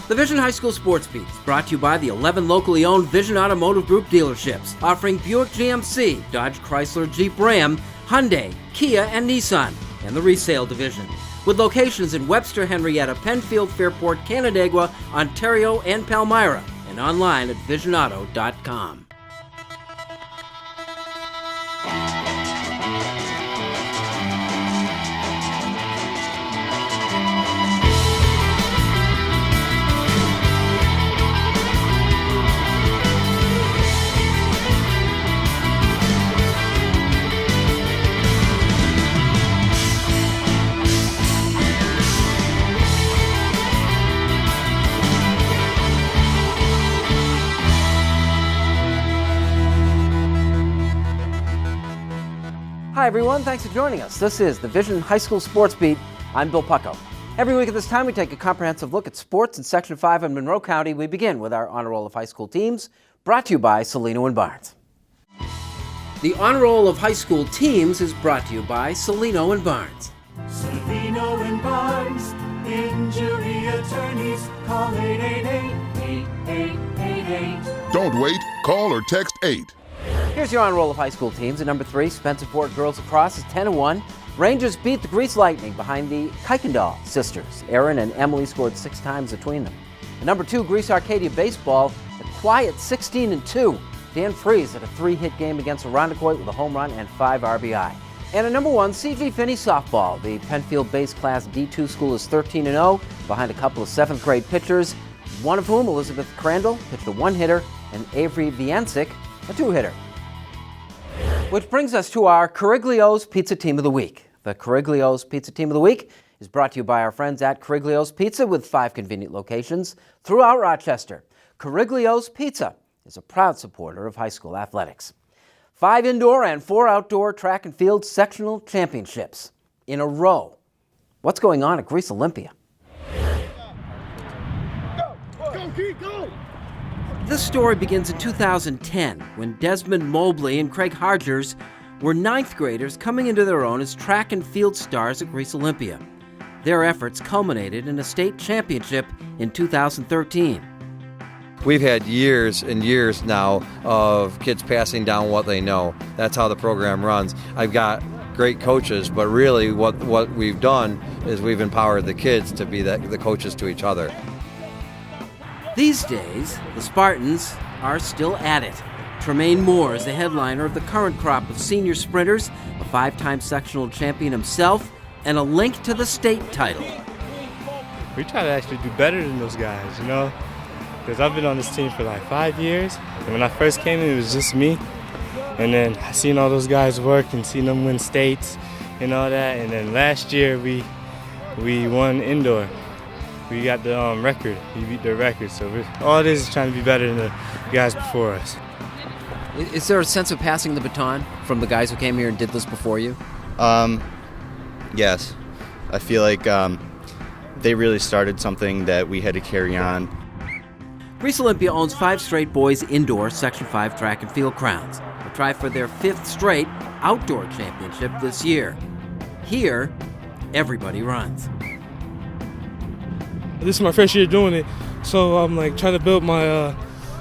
The Vision High School Sports Beat is brought to you by the 11 locally owned Vision Automotive Group dealerships, offering Buick GMC, Dodge Chrysler Jeep Ram, Hyundai, Kia, and Nissan, and the resale division. With locations in Webster, Henrietta, Penfield, Fairport, Canandaigua, Ontario, and Palmyra, and online at visionauto.com. Hi everyone, thanks for joining us. This is the Vision High School Sports Beat. I'm Bill Pucko. Every week at this time we take a comprehensive look at sports in Section 5 in Monroe County. We begin with our Honor Roll of High School teams, brought to you by Salino and Barnes. The Honor Roll of High School teams is brought to you by Salino and Barnes. Salino and Barnes, injury attorneys, call 888-8888. Don't wait, call or text 8. Here's your Honor Roll of High School teams. At number 3, Spencerport Girls Lacrosse is 10-1. Rangers beat the Grease Lightning behind the Kuykendall sisters. Aaron and Emily scored 6 times between them. At number 2, Grease Arcadia Baseball, a quiet 16-2. Dan Freese had a 3-hit game against Irondequoit with a home run and 5 RBI. And at number 1, C.G. Finney Softball. The Penfield Base Class D2 school is 13-0 behind a couple of 7th grade pitchers, one of whom, Elizabeth Crandall, pitched a 1-hitter, and Avery Viancic, a 2-hitter. Which brings us to our Cariglio's Pizza Team of the Week. The Cariglio's Pizza Team of the Week is brought to you by our friends at Cariglio's Pizza with 5 convenient locations throughout Rochester. Cariglio's Pizza is a proud supporter of high school athletics. 5 indoor and 4 outdoor track and field sectional championships in a row. What's going on at Grease Olympia? Go, Keith, go! This story begins in 2010 when Desmond Mobley and Craig Hargers were 9th graders coming into their own as track and field stars at Grease Olympia. Their efforts culminated in a state championship in 2013. We've had years and years now of kids passing down what they know. That's how the program runs. I've got great coaches, but really what we've done is we've empowered the kids to be the coaches to each other. These days, the Spartans are still at it. Tremaine Moore is the headliner of the current crop of senior sprinters, a 5-time sectional champion himself, and a link to the state title. We try to actually do better than those guys, you know, because I've been on this team for like 5 years, and when I first came in, it was just me, and then I seen all those guys work and seen them win states and all that, and then last year we won indoor. We got the record. We beat the record. So all this is trying to be better than the guys before us. Is there a sense of passing the baton from the guys who came here and did this before you? Yes. I feel like they really started something that we had to carry on. Grease Olympia owns 5 straight boys indoor Section 5 track and field crowns. They'll try for their 5th straight outdoor championship this year. Here, everybody runs. This is my first year doing it, so I'm trying to build my,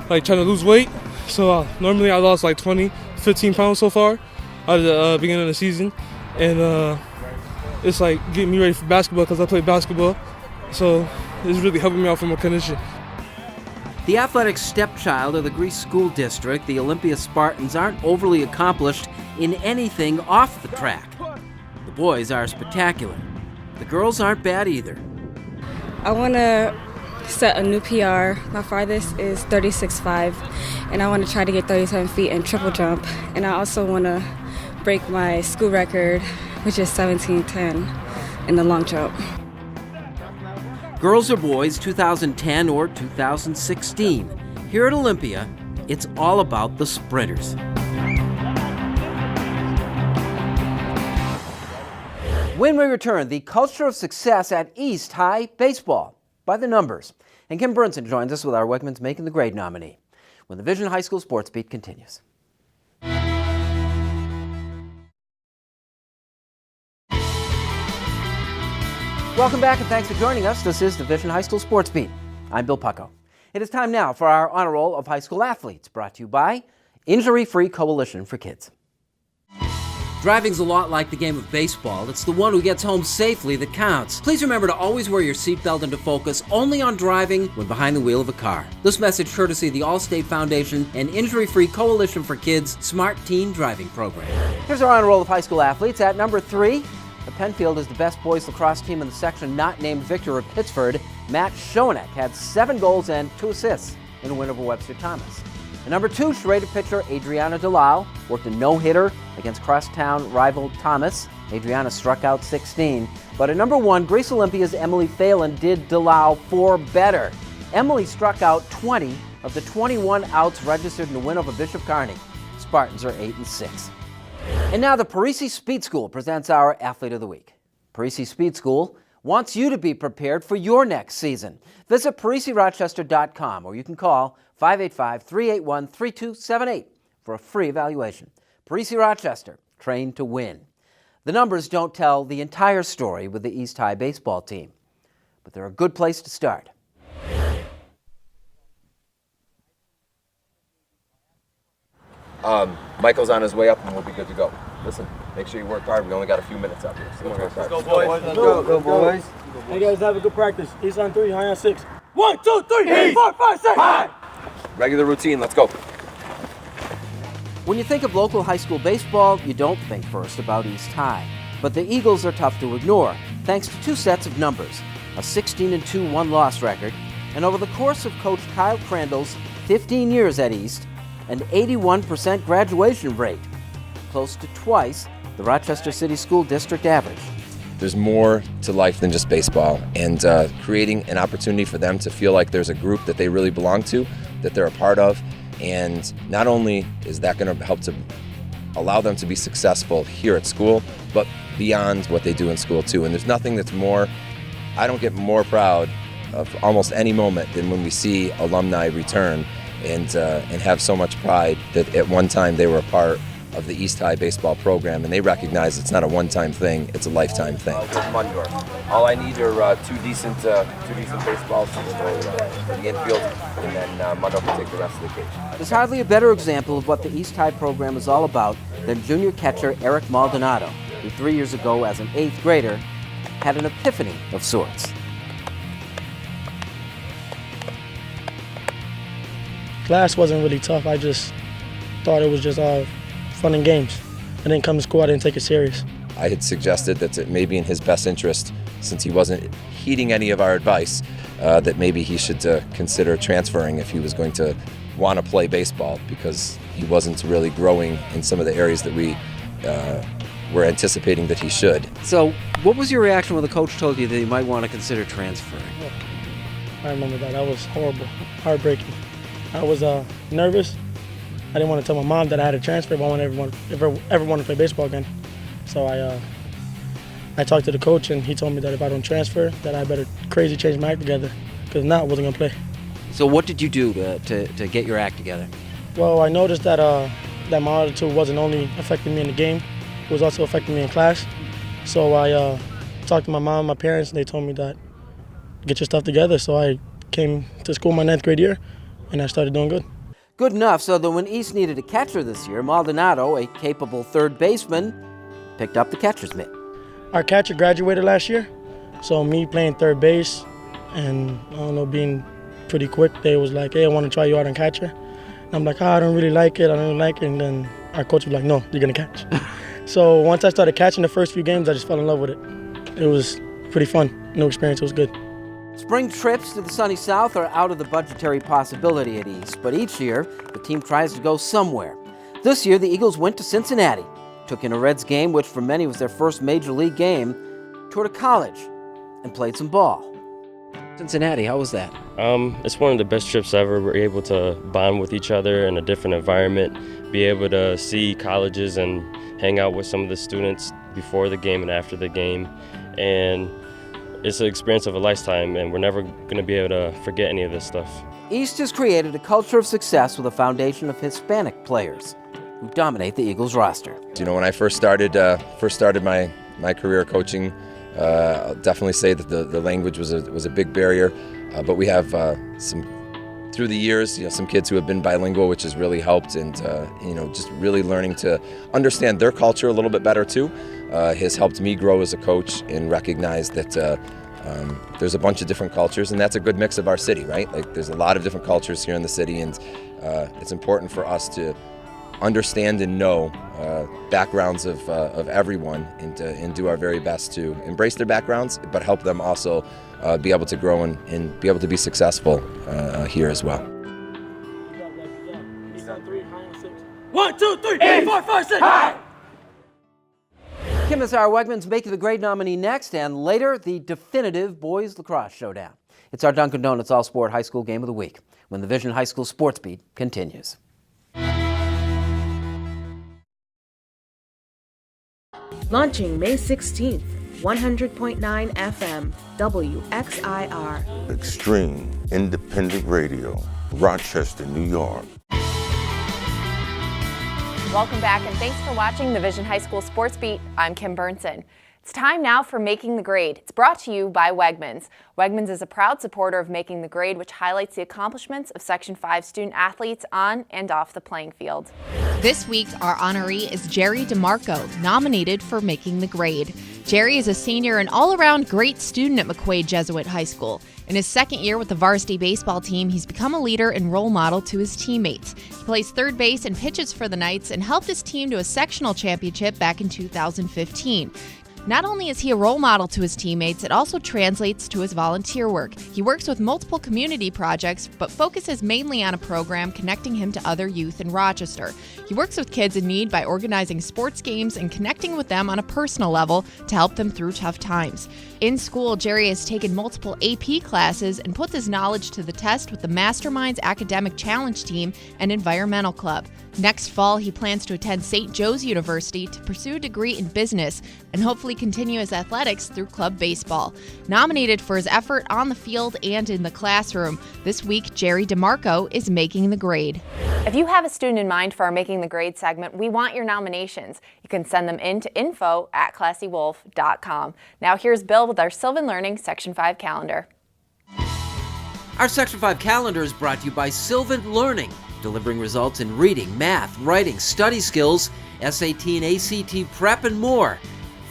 trying to lose weight. So normally I lost 15 pounds so far out of the beginning of the season. And it's getting me ready for basketball because I play basketball. So it's really helping me out for my condition. The athletic stepchild of the Grease School District, the Olympia Spartans aren't overly accomplished in anything off the track. The boys are spectacular. The girls aren't bad either. I want to set a new PR. My farthest is 36.5, and I want to try to get 37 feet in triple jump. And I also want to break my school record, which is 17:10 in the long jump. Girls or boys, 2010 or 2016. Here at Olympia, it's all about the sprinters. When we return, the culture of success at East High Baseball by the numbers. And Kim Brunson joins us with our Wegmans Making the Grade nominee when the Vision High School Sports Beat continues. Welcome back and thanks for joining us. This is the Vision High School Sports Beat. I'm Bill Pucko. It is time now for our Honor Roll of High School Athletes, brought to you by Injury-Free Coalition for Kids. Driving's a lot like the game of baseball. It's the one who gets home safely that counts. Please remember to always wear your seatbelt and to focus only on driving when behind the wheel of a car. This message courtesy of the Allstate Foundation and Injury-Free Coalition for Kids Smart Teen Driving Program. Here's our Honor Roll of High School Athletes. At number 3, the Penfield is the best boys lacrosse team in the section not named Victor of Pittsford. Matt Schoeneck had 7 goals and 2 assists in a win over Webster Thomas. At number 2, Schrader pitcher Adriana Delisle worked a no-hitter against crosstown rival Thomas. Adriana struck out 16. But at number 1, Greece Olympia's Emily Phelan did Delisle 4 better. Emily struck out 20 of the 21 outs registered in the win over Bishop Kearney. Spartans are 8-6. And now the Parisi Speed School presents our Athlete of the Week. Parisi Speed School wants you to be prepared for your next season. Visit ParisiRochester.com or you can call 585-381-3278 for a free evaluation. Parisi Rochester, trained to win. The numbers don't tell the entire story with the East High baseball team, but they're a good place to start. Michael's on his way up and we'll be good to go. Listen, make sure you work hard. We only got a few minutes out here. So let's go, boys. Let's go, boys. Hey, guys, have a good practice. East on 3, high on 6. 1, 2, 3, 4, 5, 6. High. Regular routine. Let's go. When you think of local high school baseball, you don't think first about East High. But the Eagles are tough to ignore, thanks to 2 sets of numbers, a 16-2 one-loss record, and over the course of Coach Kyle Crandall's 15 years at East, an 81% graduation rate, close to twice the Rochester City School District average. There's more to life than just baseball, and creating an opportunity for them to feel like there's a group that they really belong to, that they're a part of, and not only is that going to help to allow them to be successful here at school, but beyond what they do in school too. And there's nothing that's more, I don't get more proud of almost any moment than when we see alumni return and have so much pride that at one time they were a part of the East High baseball program, and they recognize it's not a one-time thing, it's a lifetime thing. All I need are two decent baseballs for the infield, and then Mundorf will take the rest of the cage. There's hardly a better example of what the East High program is all about than junior catcher Eric Maldonado, who 3 years ago as an 8th grader had an epiphany of sorts. Class wasn't really tough. I just thought it was just all fun and games. I didn't come to school, I didn't take it serious. I had suggested that it may be in his best interest, since he wasn't heeding any of our advice, that maybe he should consider transferring if he was going to want to play baseball, because he wasn't really growing in some of the areas that we were anticipating that he should. So what was your reaction when the coach told you that you might want to consider transferring? I remember that. That was horrible, heartbreaking. I was nervous. I didn't want to tell my mom that I had a transfer if I ever want to play baseball again. So I talked to the coach, and he told me that if I don't transfer, that I better crazy change my act together, because if not, I wasn't going to play. So what did you do to get your act together? Well, I noticed that my attitude wasn't only affecting me in the game, it was also affecting me in class. So I talked to my mom and my parents, and they told me that get your stuff together. So I came to school my 9th grade year, and I started doing good. Good enough so that when East needed a catcher this year, Maldonado, a capable third baseman, picked up the catcher's mitt. Our catcher graduated last year, so me playing third base and, being pretty quick, they was like, hey, I want to try you out on catcher. And I'm like, I don't really like it, and then our coach was like, no, you're going to catch. So once I started catching the first few games, I just fell in love with it. It was pretty fun, new experience, it was good. Spring trips to the sunny south are out of the budgetary possibility at East, but each year the team tries to go somewhere. This year the Eagles went to Cincinnati, took in a Reds game, which for many was their first major league game, toured a college, and played some ball. Cincinnati, how was that? It's one of the best trips ever. We're able to bond with each other in a different environment, be able to see colleges and hang out with some of the students before the game and after the game, and it's an experience of a lifetime, and we're never going to be able to forget any of this stuff. East has created a culture of success with a foundation of Hispanic players who dominate the Eagles roster. When I first started my career coaching, I'll definitely say that the language was a big barrier, but we have through the years, some kids who have been bilingual, which has really helped, and just really learning to understand their culture a little bit better too, has helped me grow as a coach and recognize that there's a bunch of different cultures, and that's a good mix of our city, right? Like, there's a lot of different cultures here in the city, and it's important for us to understand and know backgrounds of everyone, and do our very best to embrace their backgrounds, but help them also be able to grow and be able to be successful here as well. 1, 2, 3, 4, 5, 6. High. Kim is our Wegmans Make the Grade nominee next, and later, the definitive boys lacrosse showdown. It's our Dunkin' Donuts All-Sport High School Game of the Week, when the Vision High School Sports Beat continues. Launching May 16th, 100.9 FM, WXIR. Extreme Independent Radio, Rochester, New York. Welcome back, and thanks for watching the Vision High School Sports Beat. I'm Kim Burnson. It's time now for Making the Grade. It's brought to you by Wegmans. Wegmans is a proud supporter of Making the Grade, which highlights the accomplishments of Section 5 student athletes on and off the playing field. This week, our honoree is Jerry DeMarco, nominated for Making the Grade. Jerry is a senior and all-around great student at McQuaid Jesuit High School. In his second year with the varsity baseball team, he's become a leader and role model to his teammates. He plays third base and pitches for the Knights and helped his team to a sectional championship back in 2015. Not only is he a role model to his teammates, it also translates to his volunteer work. He works with multiple community projects, but focuses mainly on a program connecting him to other youth in Rochester. He works with kids in need by organizing sports games and connecting with them on a personal level to help them through tough times. In school, Jerry has taken multiple AP classes and puts his knowledge to the test with the Masterminds Academic Challenge Team and Environmental Club. Next fall, he plans to attend St. Joe's University to pursue a degree in business and hopefully continue his athletics through club baseball. Nominated for his effort on the field and in the classroom, this week Jerry DeMarco is Making the Grade. If you have a student in mind for our Making the Grade segment, we want your nominations. You can send them in to info@classywolf.com. Now here's Bill with our Sylvan Learning Section 5 calendar. Our Section 5 calendar is brought to you by Sylvan Learning, delivering results in reading, math, writing, study skills, SAT and ACT prep, and more.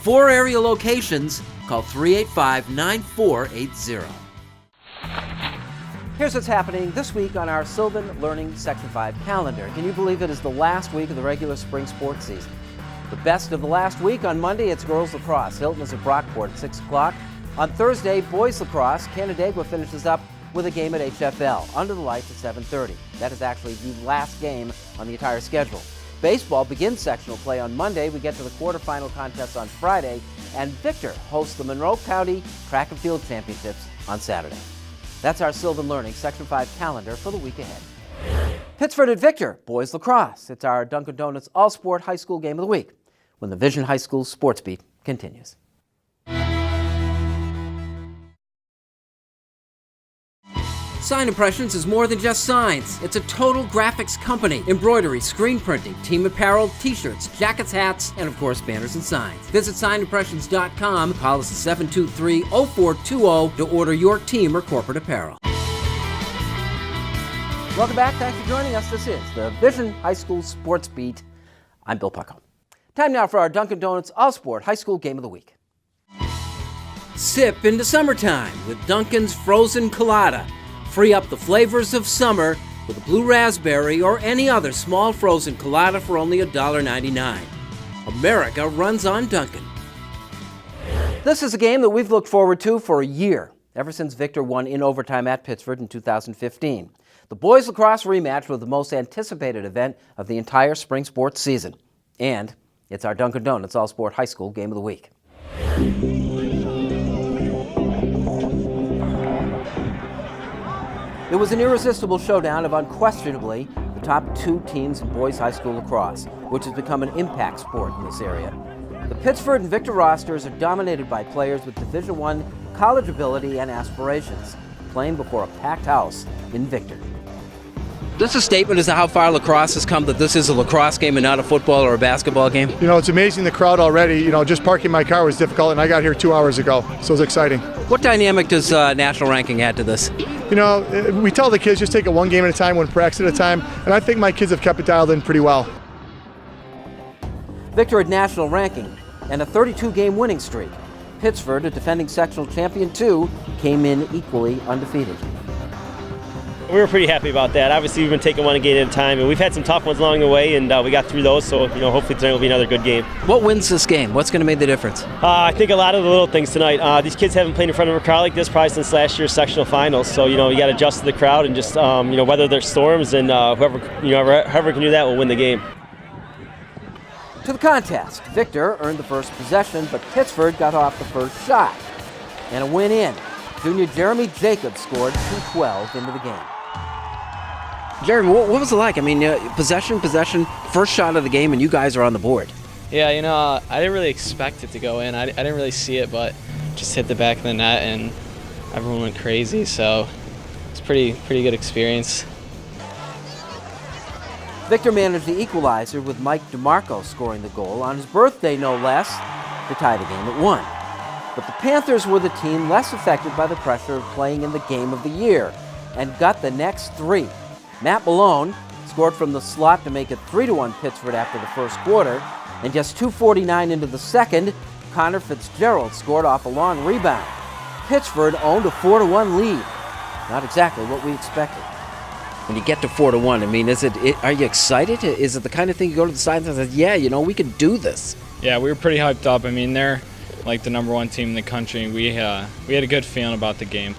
4 area locations. Call 385-9480. Here's what's happening this week on our Sylvan Learning Section 5 calendar. Can you believe it is the last week of the regular spring sports season? The best of the last week. On Monday, it's girls lacrosse. Hilton is at Brockport at 6 o'clock. On Thursday, boys lacrosse. Canandaigua finishes up with a game at HFL, under the lights at 7:30. That is actually the last game on the entire schedule. Baseball begins sectional play on Monday. We get to the quarterfinal contest on Friday, and Victor hosts the Monroe County Track and Field Championships on Saturday. That's our Sylvan Learning Section 5 calendar for the week ahead. Pittsford at Victor, boys lacrosse. It's our Dunkin' Donuts All-Sport High School Game of the Week, when the Vision High School Sports Beat continues. Sign Impressions is more than just signs. It's a total graphics company. Embroidery, screen printing, team apparel, t-shirts, jackets, hats, and of course banners and signs. Visit signimpressions.com. Call us at 723-0420 to order your team or corporate apparel. Welcome back. Thanks for joining us. This is the Vision High School Sports Beat. I'm Bill Pucko. Time now for our Dunkin' Donuts All-Sport High School Game of the Week. Sip into summertime with Dunkin's Frozen Colada. Free up the flavors of summer with a blue raspberry or any other small frozen colada for only $1.99. America runs on Dunkin'. This is a game that we've looked forward to for a year, ever since Victor won in overtime at Pittsford in 2015. The boys lacrosse rematch was the most anticipated event of the entire spring sports season. And it's our Dunkin' Donuts All-Sport High School Game of the Week. It was an irresistible showdown of unquestionably the top 2 teams in boys high school lacrosse, which has become an impact sport in this area. The Pittsford and Victor rosters are dominated by players with Division I college ability and aspirations, playing before a packed house in Victor. This is a statement as to how far lacrosse has come, that this is a lacrosse game and not a football or a basketball game? You know, it's amazing the crowd already. You know, just parking my car was difficult, and I got here 2 hours ago, so it's exciting. What dynamic does national ranking add to this? You know, we tell the kids just take it one game at a time, one practice at a time, and I think my kids have kept it dialed in pretty well. Victor at national ranking and a 32-game winning streak. Pittsford, a defending sectional champion too, came in equally undefeated. We were pretty happy about that. Obviously, we've been taking one game at a time, and we've had some tough ones along the way, and we got through those. So, you know, hopefully tonight will be another good game. What wins this game? What's going to make the difference? I think a lot of the little things tonight. These kids haven't played in front of a crowd like this probably since last year's sectional finals. So, you know, you got to adjust to the crowd and just, you know, weather their storms, and whoever can do that will win the game. To the contest, Victor earned the first possession, but Pittsford got off the first shot. And a win in. Junior Jeremy Jacobs scored 2-12 into the game. Jeremy, what was it like? I mean, possession, first shot of the game, and you guys are on the board. Yeah, you know, I didn't really expect it to go in. I didn't really see it, but just hit the back of the net, and everyone went crazy, so it's pretty good experience. Victor managed the equalizer with Mike DeMarco scoring the goal on his birthday, no less, to tie the game at 1. But the Panthers were the team less affected by the pressure of playing in the game of the year and got the next 3. Matt Malone scored from the slot to make it 3-1 Pittsford after the first quarter, and just 2:49 into the second, Connor Fitzgerald scored off a long rebound. Pittsford owned a 4-1 lead. Not exactly what we expected. When you get to 4-1, I mean, are you excited? Is it the kind of thing you go to the side and say, yeah, you know, we can do this? Yeah, we were pretty hyped up. I mean, they're like the #1 team in the country. We had a good feeling about the game.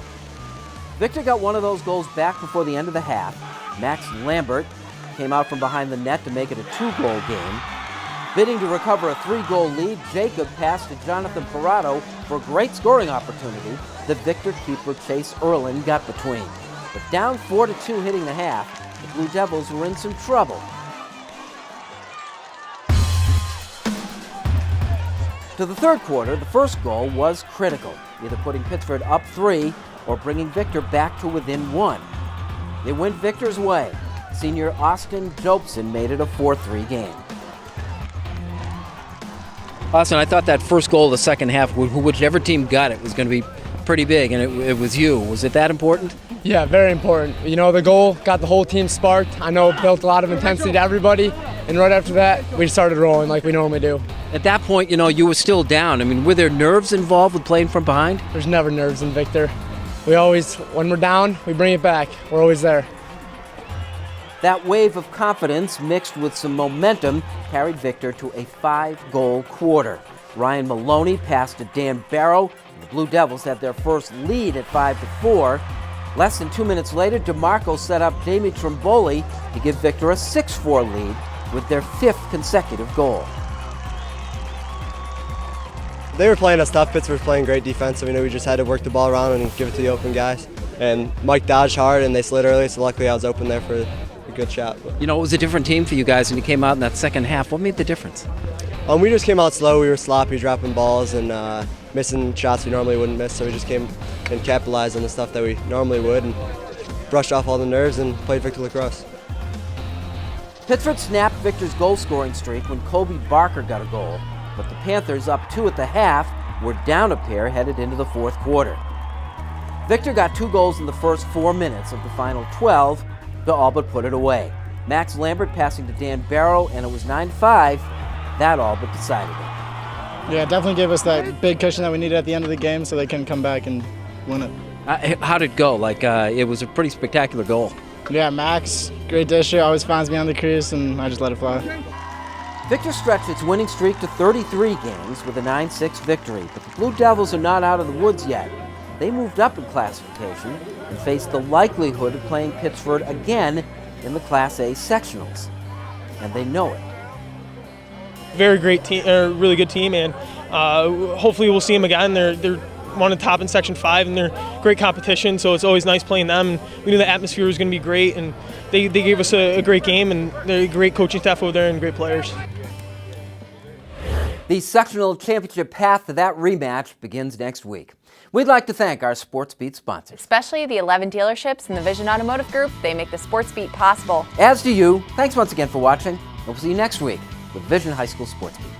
Victor got one of those goals back before the end of the half. Max Lambert came out from behind the net to make it a 2-goal game. Bidding to recover a 3-goal lead, Jacob passed to Jonathan Parado for a great scoring opportunity that Victor keeper Chase Erlin got between. But down 4-2 hitting the half, the Blue Devils were in some trouble. To the third quarter, the first goal was critical, either putting Pittsford up 3 or bringing Victor back to within 1. They went Victor's way. Senior Austin Jobson made it a 4-3 game. Austin, I thought that first goal of the second half, whichever team got it, was going to be pretty big, and it was you. Was it that important? Yeah, very important. You know, the goal got the whole team sparked. I know it built a lot of intensity to everybody, and right after that, we started rolling like we normally do. At that point, you know, you were still down. I mean, were there nerves involved with playing from behind? There's never nerves in Victor. We always, when we're down, we bring it back. We're always there. That wave of confidence mixed with some momentum carried Victor to a 5-goal quarter. Ryan Maloney passed to Dan Barrow. The Blue Devils had their first lead at 5-4. Less than 2 minutes later, DeMarco set up Jamie Tromboli to give Victor a 6-4 lead with their 5th consecutive goal. They were playing us tough. Pittsburgh was playing great defense, so we just had to work the ball around and give it to the open guys. And Mike dodged hard, and they slid early, so luckily I was open there for a good shot. You know, it was a different team for you guys when you came out in that second half. What made the difference? We just came out slow. We were sloppy, dropping balls, and missing shots we normally wouldn't miss, so we just came and capitalized on the stuff that we normally would and brushed off all the nerves and played Victor lacrosse. Pittsford snapped Victor's goal-scoring streak when Kobe Barker got a goal, but the Panthers, up 2 at the half, were down a pair headed into the fourth quarter. Victor got 2 goals in the first 4 minutes of the final 12 to all but put it away. Max Lambert passing to Dan Barrow, and it was 9-5. That all but decided it. Yeah, definitely gave us that big cushion that we needed at the end of the game so they can come back and win it. How did it go? It was a pretty spectacular goal. Yeah, Max, great disher, always finds me on the crease, and I just let it fly. Victor stretched its winning streak to 33 games with a 9-6 victory, but the Blue Devils are not out of the woods yet. They moved up in classification and faced the likelihood of playing Pittsford again in the Class A sectionals, and they know it. Very great team, really good team, and hopefully we'll see them again. They're one of the top in Section 5, and they're great competition, so it's always nice playing them. And we knew the atmosphere was going to be great, and they gave us a great game, and they're a great coaching staff over there and great players. The sectional championship path to that rematch begins next week. We'd like to thank our Sports Beat sponsors. Especially the 11 dealerships in the Vision Automotive Group. They make the Sports Beat possible. As do you. Thanks once again for watching. We'll see you next week with Vision High School Sports Beat.